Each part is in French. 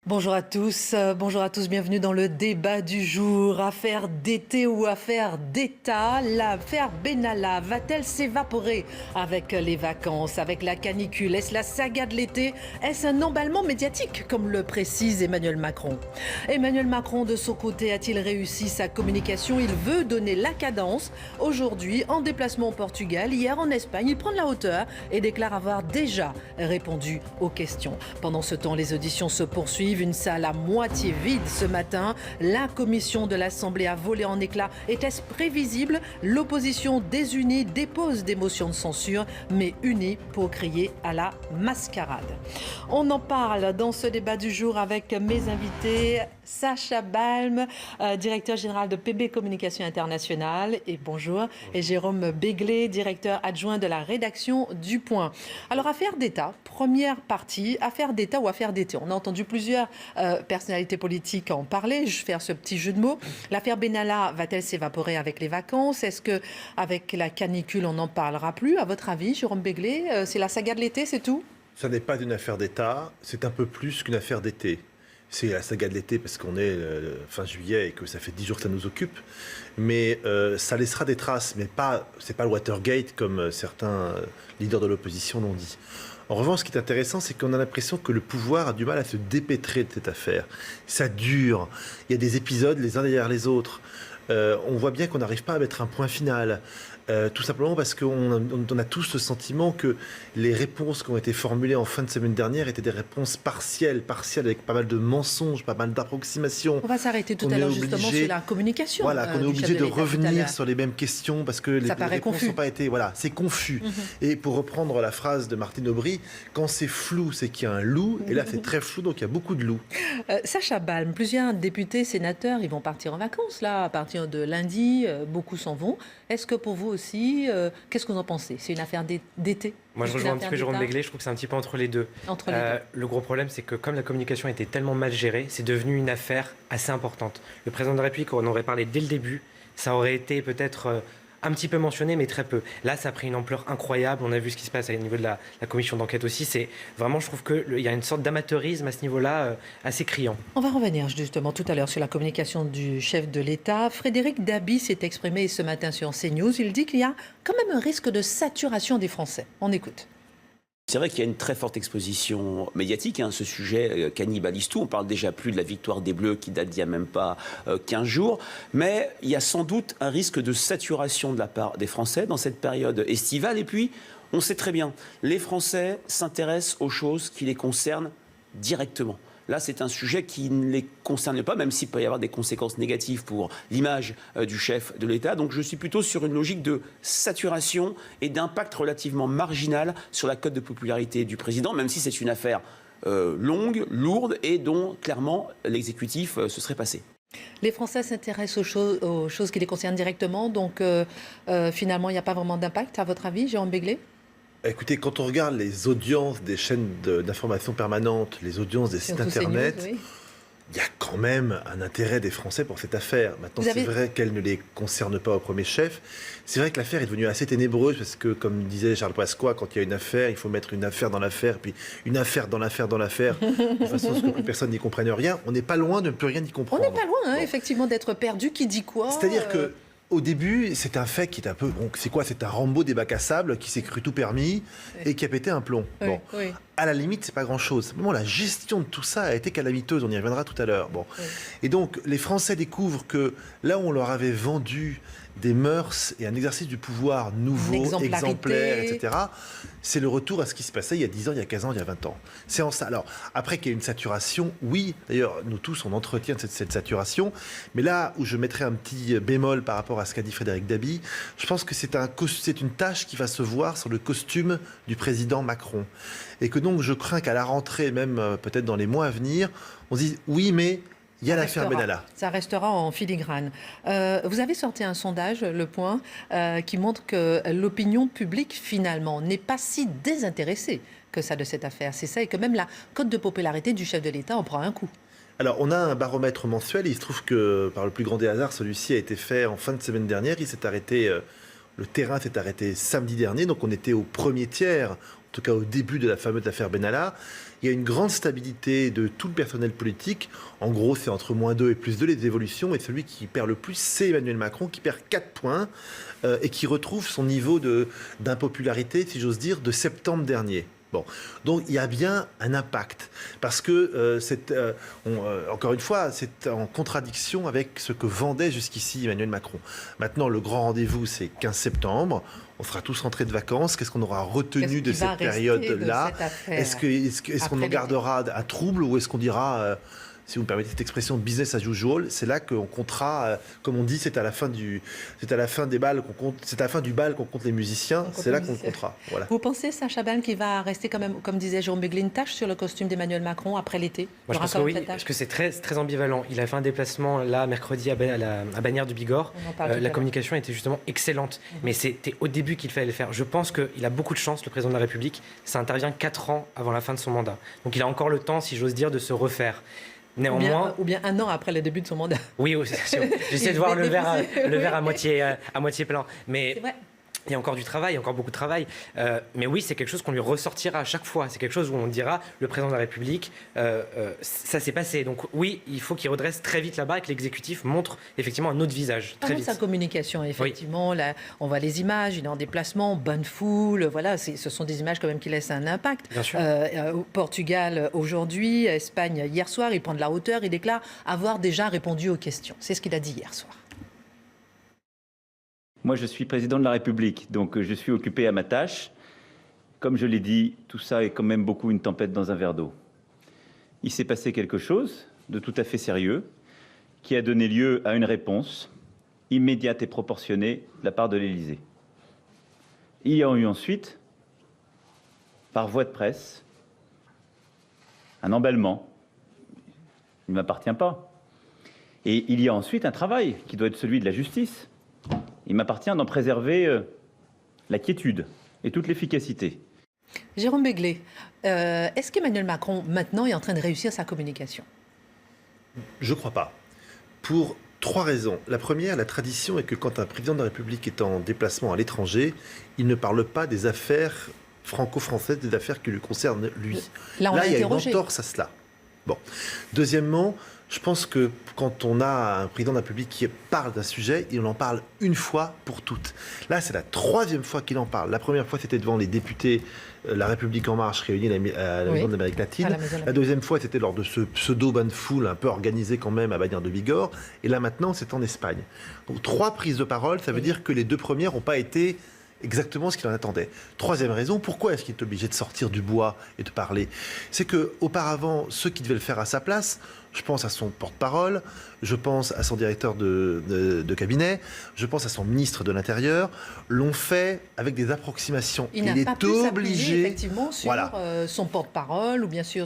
Bonjour à tous, bienvenue dans le débat du jour. Affaire d'été ou affaire d'État, l'affaire Benalla va-t-elle s'évaporer avec les vacances, avec la canicule? Est-ce la saga de l'été? Est-ce un emballement médiatique, comme le précise Emmanuel Macron? Emmanuel Macron, de son côté, a-t-il réussi sa communication? Il veut donner la cadence. Aujourd'hui, en déplacement au Portugal, hier en Espagne, il prend de la hauteur et déclare avoir déjà répondu aux questions. Pendant ce temps, les auditions se poursuivent. Une salle à moitié vide ce matin. La commission de l'Assemblée a volé en éclats. Était-ce prévisible? L'opposition désunie dépose des motions de censure, mais unie pour crier à la mascarade. On en parle dans ce débat du jour avec mes invités. Sacha Balm, directeur général de PB Communication Internationale, et bonjour. Et Jérôme Béglé, directeur adjoint de la rédaction du Point. Alors, affaire d'État, première partie, affaire d'État ou affaire d'été. On a entendu plusieurs personnalités politiques en parler. Je vais faire ce petit jeu de mots. L'affaire Benalla va-t-elle s'évaporer avec les vacances? Est-ce qu'avec la canicule, on n'en parlera plus? À votre avis, Jérôme Béglé, c'est la saga de l'été, c'est tout? Ça n'est pas une affaire d'État, c'est un peu plus qu'une affaire d'été. C'est la saga de l'été parce qu'on est fin juillet et que ça fait 10 jours que ça nous occupe. Mais ça laissera des traces, mais c'est pas le Watergate comme certains leaders de l'opposition l'ont dit. En revanche, ce qui est intéressant, c'est qu'on a l'impression que le pouvoir a du mal à se dépêtrer de cette affaire. Ça dure. Il y a des épisodes les uns derrière les autres. On voit bien qu'on n'arrive pas à mettre un point final. Tout simplement parce qu'on a tous le sentiment que les réponses qui ont été formulées en fin de semaine dernière étaient des réponses partielles avec pas mal de mensonges, pas mal d'approximations. On va s'arrêter tout à l'heure justement sur la communication. Voilà, qu'on est obligé de revenir sur les mêmes questions parce que les réponses n'ont pas été... Voilà, c'est confus. Et pour reprendre la phrase de Martine Aubry, quand c'est flou, c'est qu'il y a un loup. Et là, c'est très flou, donc il y a beaucoup de loups. Sacha Balm, plusieurs députés, sénateurs, ils vont partir en vacances là, à partir de lundi. Beaucoup s'en vont. Est-ce que pour vous aussi, qu'est-ce que vous en pensez? C'est une affaire d'été? Moi, je rejoins un petit peu Jérôme Béglé, je trouve que c'est un petit peu entre les deux. Le gros problème, c'est que comme la communication était tellement mal gérée, c'est devenu une affaire assez importante. Le président de la République en aurait parlé dès le début, ça aurait été peut-être un petit peu mentionné, mais très peu. Là, ça a pris une ampleur incroyable. On a vu ce qui se passe au niveau de la commission d'enquête aussi. C'est vraiment, je trouve qu'il y a une sorte d'amateurisme à ce niveau-là assez criant. On va revenir justement tout à l'heure sur la communication du chef de l'État. Frédéric Dabi s'est exprimé ce matin sur CNews. Il dit qu'il y a quand même un risque de saturation des Français. On écoute. C'est vrai qu'il y a une très forte exposition médiatique, ce sujet cannibalise tout. On parle déjà plus de la victoire des Bleus qui date d'il n'y a même pas 15 jours. Mais il y a sans doute un risque de saturation de la part des Français dans cette période estivale. Et puis, on sait très bien, les Français s'intéressent aux choses qui les concernent directement. Là, c'est un sujet qui ne les concerne pas, même s'il peut y avoir des conséquences négatives pour l'image du chef de l'État. Donc je suis plutôt sur une logique de saturation et d'impact relativement marginal sur la cote de popularité du président, même si c'est une affaire longue, lourde et dont, clairement, l'exécutif se serait passé. Les Français s'intéressent aux choses qui les concernent directement, donc finalement, il n'y a pas vraiment d'impact, à votre avis, Jérôme Béglé? Écoutez, quand on regarde les audiences des chaînes d'information permanente, les audiences des sites internet, il y a quand même un intérêt des Français pour cette affaire. Maintenant, c'est vrai qu'elle ne les concerne pas au premier chef. C'est vrai que l'affaire est devenue assez ténébreuse parce que, comme disait Charles Pasqua, quand il y a une affaire, il faut mettre une affaire dans l'affaire, puis une affaire dans l'affaire dans l'affaire, de façon à ce que plus personne n'y comprenne rien. On n'est pas loin de ne plus rien y comprendre. On n'est pas loin, effectivement, d'être perdu. Qui dit quoi? C'est-à-dire que au début, c'est un fait qui est un peu... Bon, c'est quoi? C'est un Rambo des bacs à sable qui s'est cru tout permis et qui a pété un plomb. Bon. À la limite, c'est pas grand-chose. Vraiment, la gestion de tout ça a été calamiteuse. On y reviendra tout à l'heure. Bon. Et donc, les Français découvrent que là où on leur avait vendu des mœurs et un exercice du pouvoir nouveau, exemplaire, etc., c'est le retour à ce qui se passait il y a 10 ans, il y a 15 ans, il y a 20 ans. C'est en ça. Alors, après qu'il y ait une saturation, oui, d'ailleurs, nous tous, on entretient cette saturation, mais là où je mettrais un petit bémol par rapport à ce qu'a dit Frédéric Dabi, je pense que c'est une tâche qui va se voir sur le costume du président Macron. Et que donc, je crains qu'à la rentrée, même peut-être dans les mois à venir, on se dise, oui, mais... il y a l'affaire Benalla. Ça restera en filigrane. Vous avez sorti un sondage, Le Point, qui montre que l'opinion publique, finalement, n'est pas si désintéressée que ça de cette affaire. C'est ça, et que même la cote de popularité du chef de l'État en prend un coup. Alors, on a un baromètre mensuel. Il se trouve que, par le plus grand des hasards, celui-ci a été fait en fin de semaine dernière. Il s'est arrêté, le terrain s'est arrêté samedi dernier, donc on était au premier tiers. En tout cas au début de la fameuse affaire Benalla, il y a une grande stabilité de tout le personnel politique. En gros, c'est entre -2 et +2 les évolutions. Et celui qui perd le plus, c'est Emmanuel Macron, qui perd 4 points et qui retrouve son niveau d'impopularité, si j'ose dire, de septembre dernier. Bon, donc il y a bien un impact, parce que encore une fois, c'est en contradiction avec ce que vendait jusqu'ici Emmanuel Macron. Maintenant, le grand rendez-vous, c'est 15 septembre. On sera tous rentrés de vacances. Qu'est-ce qu'on aura retenu de cette période-là? Est-ce qu'on en gardera un trouble, ou est-ce qu'on dira... si vous me permettez cette expression, business as usual, c'est là qu'on comptera, comme on dit, c'est à la fin du bal qu'on compte, c'est à la fin du bal qu'on compte les musiciens, c'est là qu'on comptera. Voilà. Vous pensez, Sacha Ban, qu'il va rester quand même, comme disait Jérôme Begley, une tache sur le costume d'Emmanuel Macron après l'été? Moi, je pense que oui, parce que c'est très, très ambivalent. Il a fait un déplacement là, mercredi, à Bagnères de Bigorre. La communication était justement excellente, mais c'était au début qu'il fallait le faire. Je pense qu'il a beaucoup de chance, le président de la République. Ça intervient 4 ans avant la fin de son mandat. Donc il a encore le temps, si j'ose dire, de se refaire. Néanmoins, ou bien 1 an après le début de son mandat. Oui, j'essaie de voir le verre à moitié plein. Mais il y a encore du travail, il y a encore beaucoup de travail. Mais oui, c'est quelque chose qu'on lui ressortira à chaque fois. C'est quelque chose où on dira, le président de la République, ça s'est passé. Donc oui, il faut qu'il redresse très vite la barre et que l'exécutif montre effectivement un autre visage. Très vite. Sa communication, effectivement, là, on voit les images, il est en déplacement, bonne foule, voilà, ce sont des images quand même qui laissent un impact. Bien sûr. Au Portugal aujourd'hui, Espagne hier soir, il prend de la hauteur, il déclare avoir déjà répondu aux questions. C'est ce qu'il a dit hier soir. Moi, je suis président de la République, donc je suis occupé à ma tâche. Comme je l'ai dit, tout ça est quand même beaucoup une tempête dans un verre d'eau. Il s'est passé quelque chose de tout à fait sérieux qui a donné lieu à une réponse immédiate et proportionnée de la part de l'Élysée. Il y a eu ensuite, par voie de presse, un emballement. Il ne m'appartient pas. Et il y a ensuite un travail qui doit être celui de la justice. Il m'appartient d'en préserver la quiétude et toute l'efficacité. Jérôme Begley, est-ce qu'Emmanuel Macron, maintenant, est en train de réussir sa communication? Je ne crois pas. Pour 3 raisons. La première, la tradition est que quand un président de la République est en déplacement à l'étranger, il ne parle pas des affaires franco-françaises, des affaires qui lui concernent lui. Là, il y a une entorse à cela. Bon. Deuxièmement, je pense que quand on a un président de la République qui parle d'un sujet, il en parle une fois pour toutes. Là, c'est la 3e fois qu'il en parle. La première fois, c'était devant les députés La République En Marche réunis à la Maison de l'Amérique latine. La 2e fois, c'était lors de ce pseudo-bain de foule un peu organisé quand même à Bagnères de Bigorre. Et là, maintenant, c'est en Espagne. Donc 3 prises de parole, ça veut dire que les 2 premières n'ont pas été exactement ce qu'il en attendait. 3e raison, pourquoi est-ce qu'il est obligé de sortir du bois et de parler? C'est qu'auparavant, ceux qui devaient le faire à sa place, je pense à son porte-parole, je pense à son directeur de cabinet, je pense à son ministre de l'Intérieur, l'ont fait avec des approximations. Il n'a pas pu s'appuyer effectivement sur son porte-parole, ou bien sûr...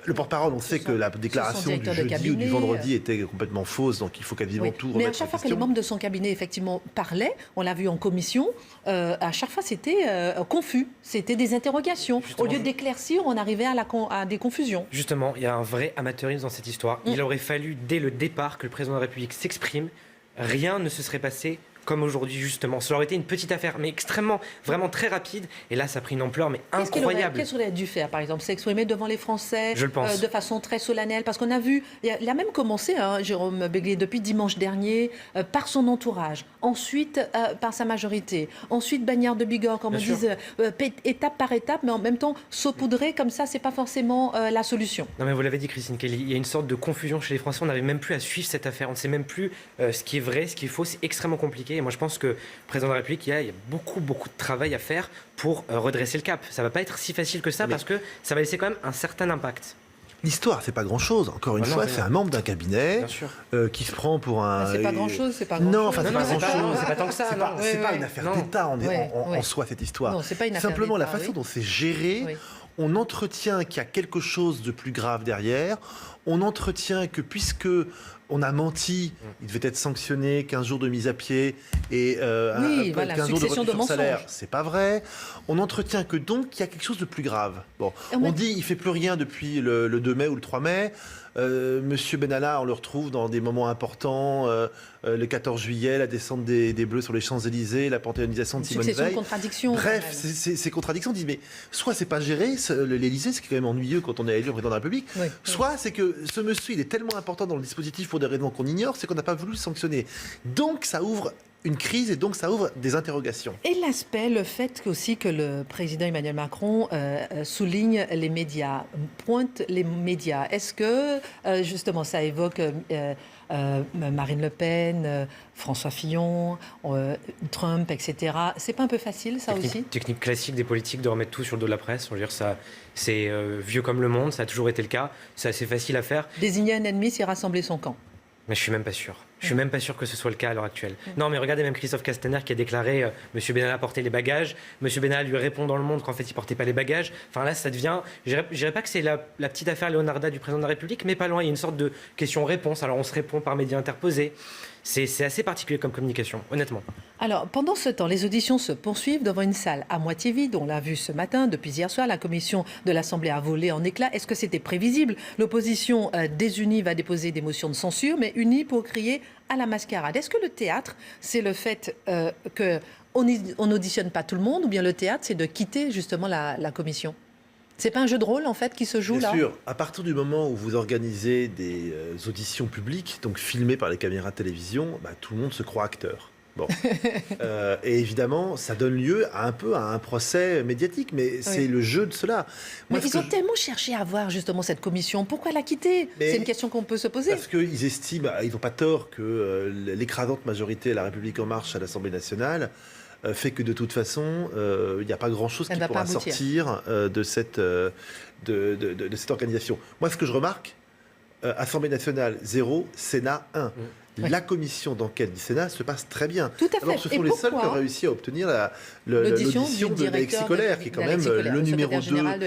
Le porte-parole, on sait que la déclaration du jeudi ou du vendredi était complètement fausse, donc il faut quasiment tout remettre en question. Mais à chaque fois que les membres de son cabinet, effectivement, parlaient, on l'a vu en commission, à chaque fois, c'était confus, c'était des interrogations. Justement, au lieu d'éclaircir, on arrivait à des confusions. Justement, il y a un vrai amateurisme dans cette histoire. Il aurait fallu, dès le départ, que le président de la République s'exprime. Rien ne se serait passé comme aujourd'hui, justement. Ça aurait été une petite affaire, mais extrêmement, vraiment très rapide. Et là, ça a pris une ampleur, mais incroyable. Qu'est-ce qu'il aurait dû faire, par exemple? S'exprimer devant les Français de façon très solennelle? Parce qu'on a vu, il a même commencé, Jérôme Begley, depuis dimanche dernier, par son entourage, ensuite par sa majorité, ensuite Bagnères de Bigorre, comme on dit, étape par étape, mais en même temps, saupoudrer comme ça, c'est pas forcément la solution. Non, mais vous l'avez dit, Christine Kelly, il y a une sorte de confusion chez les Français. On n'arrive même plus à suivre cette affaire. On ne sait même plus ce qui est vrai, ce qui est faux. C'est extrêmement compliqué. Et moi, je pense que le président de la République, il y a beaucoup de travail à faire pour redresser le cap. Ça ne va pas être si facile que ça, parce que ça va laisser quand même un certain impact. L'histoire, c'est pas grand-chose. Encore une fois, c'est un membre d'un cabinet qui se prend pour un... C'est pas grand-chose, c'est pas grand-chose. Non, enfin, c'est pas grand-chose. C'est pas tant que ça. C'est pas une affaire d'État en soi, cette histoire. Non, c'est pas une affaire simplement, d'État, la façon dont c'est géré, on entretient qu'il y a quelque chose de plus grave derrière. On entretient que puisque on a menti, il devait être sanctionné, 15 jours de mise à pied et 15 jours de retenue sur salaire. C'est pas vrai. On entretient que donc il y a quelque chose de plus grave. Bon, on dit il fait plus rien depuis le 2 mai ou le 3 mai. Monsieur Benalla, on le retrouve dans des moments importants, le 14 juillet, la descente des Bleus sur les Champs-Élysées, la panthéonisation de Simone Veil. De contradictions. Bref, ces contradictions disent, mais soit c'est pas géré, l'Élysée, c'est quand même ennuyeux quand on est élu président de la République, soit c'est que ce monsieur, il est tellement important dans le dispositif pour des raisons qu'on ignore, c'est qu'on n'a pas voulu le sanctionner. Donc ça ouvre une crise et donc ça ouvre des interrogations. Et le fait aussi que le président Emmanuel Macron souligne les médias, pointe les médias. Est-ce que justement ça évoque Marine Le Pen, François Fillon, Trump, etc. C'est pas un peu facile ça aussi ? Technique classique des politiques de remettre tout sur le dos de la presse. On veut dire ça, c'est vieux comme le monde, ça a toujours été le cas. C'est assez facile à faire. Désigner un ennemi, c'est rassembler son camp. Mais je suis même pas sûr. Je suis même pas sûr que ce soit le cas à l'heure actuelle. Non, mais regardez même Christophe Castaner qui a déclaré Monsieur Benalla portait les bagages. Monsieur Benalla lui répond dans Le Monde qu'en fait il portait pas les bagages. Enfin là, ça devient. Je dirais pas que c'est la petite affaire Leonarda du président de la République, mais pas loin. Il y a une sorte de question-réponse. Alors on se répond par médias interposés. C'est assez particulier comme communication, honnêtement. Alors, pendant ce temps, les auditions se poursuivent devant une salle à moitié vide. On l'a vu ce matin, depuis hier soir, la commission de l'Assemblée a volé en éclats. Est-ce que c'était prévisible ? L'opposition désunie va déposer des motions de censure, mais unie pour crier à la mascarade. Est-ce que le théâtre, c'est le fait qu'on n'auditionne pas tout le monde, ou bien le théâtre, c'est de quitter justement la commission ? C'est pas un jeu de rôle, en fait, qui se joue là ? Bien sûr. À partir du moment où vous organisez des auditions publiques, donc filmées par les caméras de télévision, tout le monde se croit acteur. Bon. Et évidemment, ça donne lieu à un procès médiatique, mais c'est le jeu de cela. Mais ils ont tellement cherché à voir justement cette commission. Pourquoi la quitter ? C'est une question qu'on peut se poser. Parce qu'ils estiment, ils n'ont pas tort, que l'écrasante majorité de La République En Marche à l'Assemblée nationale fait que de toute façon, il n'y a pas grand-chose qui pourra sortir de cette organisation. Moi, ce que je remarque, Assemblée nationale 0, Sénat 1. La commission d'enquête du Sénat se passe très bien. Tout à fait. Alors, ce sont les seuls qui ont réussi à obtenir l'audition de Alexis Kohler, qui est quand même le numéro 2, secrétaire général de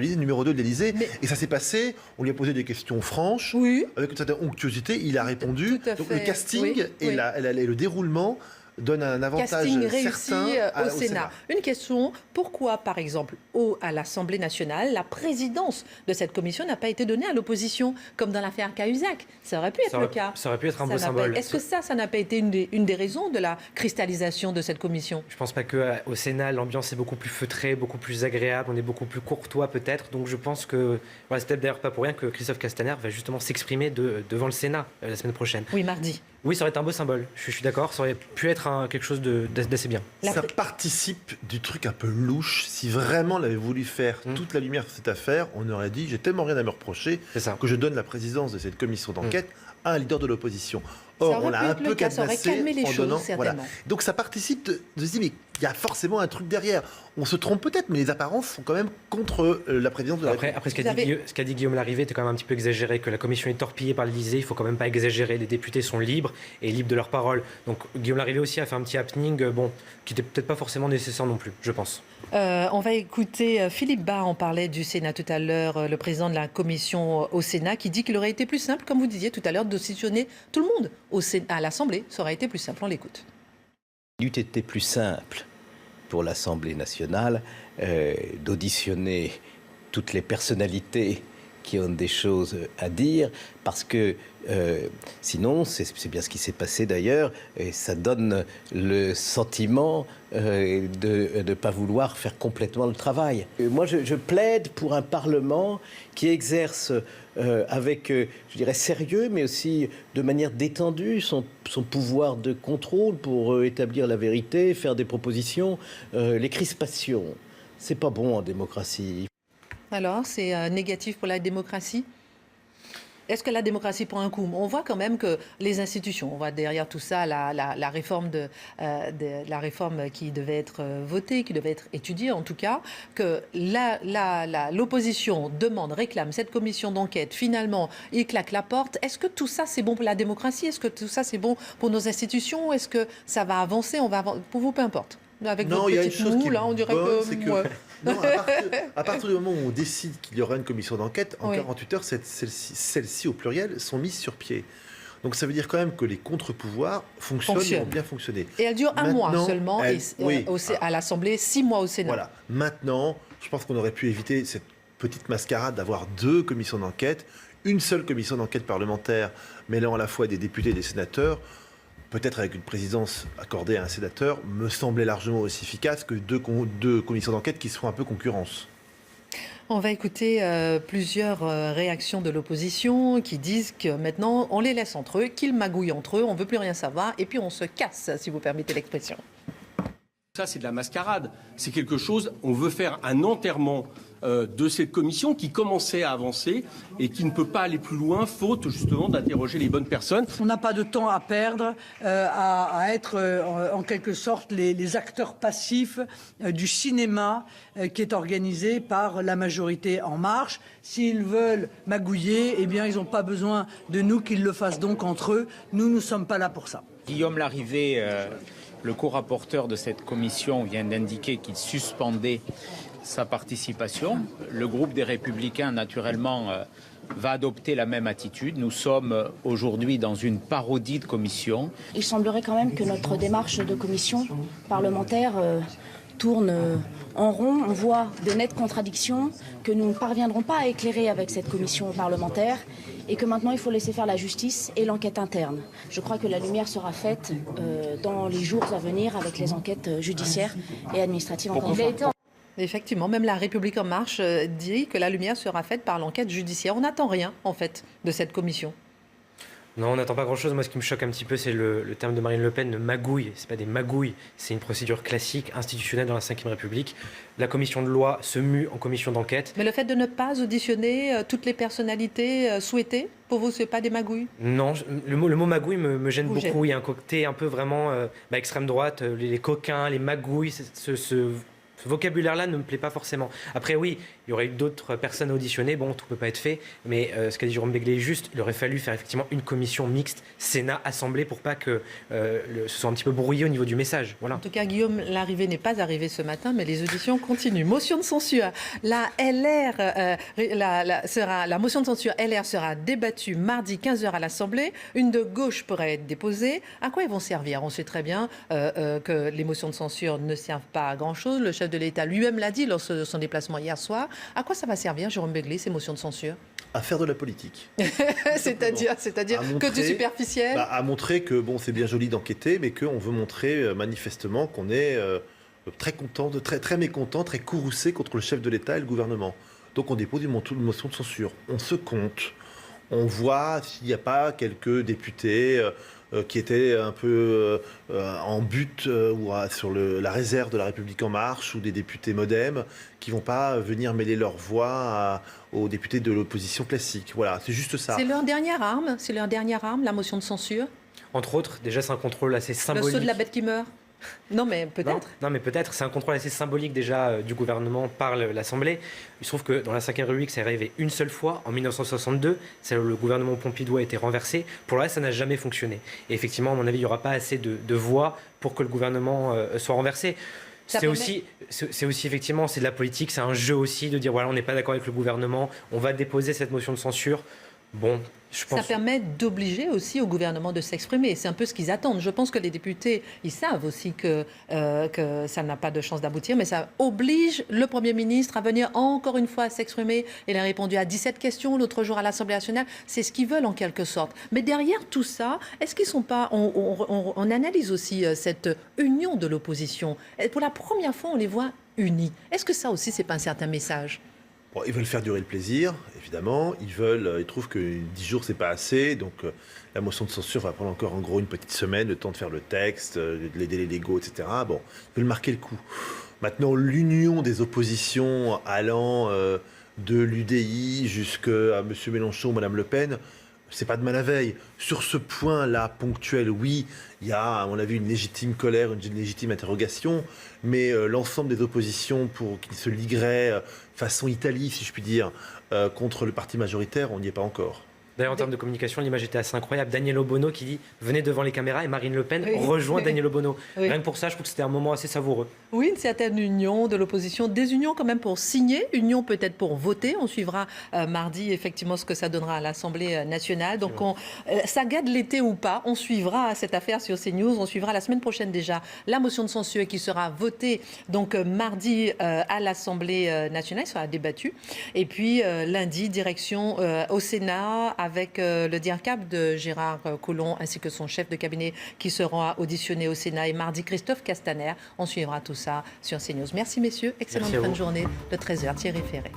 l'Élysée, numéro 2 de l'Élysée. Et ça s'est passé, on lui a posé des questions franches, avec une certaine onctuosité, il a répondu. Donc le casting et le déroulement donne un avantage certain au Sénat. Une question, pourquoi par exemple à l'Assemblée nationale, la présidence de cette commission n'a pas été donnée à l'opposition, comme dans l'affaire Cahuzac ? Ça aurait pu être le cas. Ça aurait pu être un beau symbole. Est-ce que ça n'a pas été une des raisons de la cristallisation de cette commission ? Je ne pense pas qu'au Sénat, l'ambiance est beaucoup plus feutrée, beaucoup plus agréable, on est beaucoup plus courtois peut-être. Donc je pense que, c'est peut-être d'ailleurs pas pour rien que Christophe Castaner va justement s'exprimer devant le Sénat la semaine prochaine. Oui, mardi. Oui, ça aurait été un beau symbole. Je suis d'accord, ça aurait pu être quelque chose d'assez bien. Ça participe du truc un peu louche. Si vraiment on avait voulu faire toute la lumière sur cette affaire, on aurait dit, j'ai tellement rien à me reprocher que je donne la présidence de cette commission d'enquête à un leader de l'opposition. Or, on l'a un peu cadenassé en donnant. Voilà. Donc ça participe de se dire, mais il y a forcément un truc derrière. On se trompe peut-être, mais les apparences sont quand même contre la présidence de la République. Après, ce qu'a dit Guillaume Larrivé était quand même un petit peu exagéré, que la commission est torpillée par l'Élysée. Il ne faut quand même pas exagérer. Les députés sont libres et libres de leur parole. Donc Guillaume Larrivé aussi a fait un petit happening, qui n'était peut-être pas forcément nécessaire non plus, je pense. On va écouter Philippe Bas, on parlait du Sénat tout à l'heure, le président de la commission au Sénat, qui dit qu'il aurait été plus simple, comme vous disiez tout à l'heure, d'auditionner tout le monde à l'Assemblée. Ça aurait été plus simple, on l'écoute. Il eût été plus simple pour l'Assemblée nationale d'auditionner toutes les personnalités qui ont des choses à dire, parce que sinon, c'est bien ce qui s'est passé d'ailleurs, et ça donne le sentiment de ne pas vouloir faire complètement le travail. Moi, je plaide pour un Parlement qui exerce avec, je dirais, sérieux, mais aussi de manière détendue, son pouvoir de contrôle pour établir la vérité, faire des propositions. Les crispations, c'est pas bon en démocratie. Alors, c'est négatif pour la démocratie ? Est-ce que la démocratie prend un coup ? On voit quand même que les institutions, on voit derrière tout ça la réforme la réforme qui devait être votée, qui devait être étudiée en tout cas, que l'opposition réclame cette commission d'enquête. Finalement, il claque la porte. Est-ce que tout ça c'est bon pour la démocratie ? Est-ce que tout ça c'est bon pour nos institutions ? Est-ce que ça va avancer ? Pour vous, peu importe. Avec non, il y a une chose qui là, on dirait non, à partir du moment où on décide qu'il y aura une commission d'enquête, en 48 heures, celles-ci au pluriel sont mises sur pied. Donc ça veut dire quand même que les contre-pouvoirs fonctionnent et ont bien fonctionné. Et elle dure un mois seulement à l'Assemblée, 6 mois au Sénat. Voilà. Maintenant, je pense qu'on aurait pu éviter cette petite mascarade d'avoir 2 commissions d'enquête. Une seule commission d'enquête parlementaire mêlant à la fois des députés et des sénateurs, peut-être avec une présidence accordée à un sénateur, me semblait largement aussi efficace que deux commissions d'enquête qui se font un peu concurrence. On va écouter plusieurs réactions de l'opposition qui disent que maintenant on les laisse entre eux, qu'ils magouillent entre eux, on ne veut plus rien savoir et puis on se casse, si vous permettez l'expression. Ça, c'est de la mascarade. C'est quelque chose, on veut faire un enterrement de cette commission qui commençait à avancer et qui ne peut pas aller plus loin, faute justement d'interroger les bonnes personnes. On n'a pas de temps à perdre à être en quelque sorte les acteurs passifs du cinéma qui est organisé par la majorité En Marche. S'ils veulent magouiller, eh bien ils n'ont pas besoin de nous qu'ils le fassent donc entre eux. Nous ne sommes pas là pour ça. Guillaume Larrivé, le co-rapporteur de cette commission, vient d'indiquer qu'il suspendait sa participation. Le groupe des Républicains, naturellement, va adopter la même attitude. Nous sommes aujourd'hui dans une parodie de commission. Il semblerait quand même que notre démarche de commission parlementaire tourne en rond. On voit de nettes contradictions que nous ne parviendrons pas à éclairer avec cette commission parlementaire et que maintenant il faut laisser faire la justice et l'enquête interne. Je crois que la lumière sera faite dans les jours à venir avec les enquêtes judiciaires et administratives encore une fois. Effectivement, même la République En Marche dit que la lumière sera faite par l'enquête judiciaire. On n'attend rien, en fait, de cette commission. Non, on n'attend pas grand-chose. Moi, ce qui me choque un petit peu, c'est le terme de Marine Le Pen, de magouille. Ce n'est pas des magouilles, c'est une procédure classique, institutionnelle dans la Ve République. La commission de loi se mue en commission d'enquête. Mais le fait de ne pas auditionner toutes les personnalités souhaitées, pour vous, ce n'est pas des magouilles? Non, le mot magouille me gêne beaucoup. Il y a un côté un peu vraiment extrême droite, les coquins, les magouilles, ce vocabulaire-là ne me plaît pas forcément. Après, oui, il y aurait eu d'autres personnes à auditionner. Bon, tout ne peut pas être fait. Mais ce qu'a dit Jérôme Béglé est juste. Il aurait fallu faire effectivement une commission mixte, Sénat-Assemblée, pour pas que ce soit un petit peu brouillé au niveau du message. Voilà. En tout cas, Guillaume Larrivé n'est pas arrivé ce matin, mais les auditions continuent. Motion de censure. La motion de censure LR sera débattue mardi 15h à l'Assemblée. Une de gauche pourrait être déposée. À quoi ils vont servir? On sait très bien que les motions de censure ne servent pas à grand-chose. Le chef de l'État lui-même l'a dit lors de son déplacement hier soir. À quoi ça va servir, Jérôme Béglé, ces motions de censure? À faire de la politique. C'est-à-dire que du superficiel. À montrer que bon, c'est bien joli d'enquêter, mais qu'on veut montrer manifestement qu'on est très content, très mécontent, très courroucé contre le chef de l'État et le gouvernement. Donc on dépose une motion de censure. On se compte. On voit s'il n'y a pas quelques députés qui étaient un peu en but ou sur la réserve de la République En Marche ou des députés MoDem qui ne vont pas venir mêler leur voix aux députés de l'opposition classique. Voilà, c'est juste ça. C'est leur dernière arme, la motion de censure. Entre autres, déjà c'est un contrôle assez symbolique. Le saut de la bête qui meurt. Non, mais peut-être. Non, mais peut-être. C'est un contrôle assez symbolique déjà du gouvernement par l'Assemblée. Il se trouve que dans la Ve République, c'est arrivé une seule fois, en 1962. C'est là où le gouvernement Pompidou a été renversé. Pour le reste, ça n'a jamais fonctionné. Et effectivement, à mon avis, il n'y aura pas assez de voix pour que le gouvernement soit renversé. C'est aussi effectivement, c'est de la politique, c'est un jeu aussi de dire voilà, on n'est pas d'accord avec le gouvernement, on va déposer cette motion de censure. Bon, je pense... Ça permet d'obliger aussi au gouvernement de s'exprimer. C'est un peu ce qu'ils attendent. Je pense que les députés, ils savent aussi que ça n'a pas de chance d'aboutir, mais ça oblige le Premier ministre à venir encore une fois s'exprimer. Il a répondu à 17 questions l'autre jour à l'Assemblée nationale. C'est ce qu'ils veulent en quelque sorte. Mais derrière tout ça, est-ce qu'ils sont pas... On analyse aussi cette union de l'opposition. Pour la première fois, on les voit unis. Est-ce que ça aussi, c'est pas un certain message ? Bon, ils veulent faire durer le plaisir, évidemment. Ils trouvent que 10 jours, c'est pas assez. Donc, la motion de censure va prendre encore, en gros, une petite semaine, le temps de faire le texte, les délais légaux, etc. Bon, ils veulent marquer le coup. Maintenant, l'union des oppositions allant de l'UDI jusqu'à M. Mélenchon ou Mme Le Pen, c'est pas de mal à veille. Sur ce point-là, ponctuel, oui, il y a, à mon avis, une légitime colère, une légitime interrogation, mais l'ensemble des oppositions qui se ligueraient façon Italie, si je puis dire, contre le parti majoritaire, on n'y est pas encore. D'ailleurs, en termes de communication, l'image était assez incroyable. Daniel Obono qui dit « Venez devant les caméras » et Marine Le Pen rejoint Daniel Obono. Rien que pour ça, je trouve que c'était un moment assez savoureux. Oui, une certaine union de l'opposition, des unions quand même pour signer, union peut-être pour voter. On suivra mardi effectivement ce que ça donnera à l'Assemblée nationale. Donc ça garde l'été ou pas, on suivra cette affaire sur CNews. On suivra la semaine prochaine déjà la motion de censure qui sera votée donc mardi à l'Assemblée nationale, sera débattue. Et puis lundi, direction au Sénat avec le DIRCAP de Gérard Collomb ainsi que son chef de cabinet qui seront auditionnés au Sénat. Et mardi, Christophe Castaner. On suivra tout ça sur CNews. Merci messieurs, excellente fin de journée de 13h. Thierry Ferré.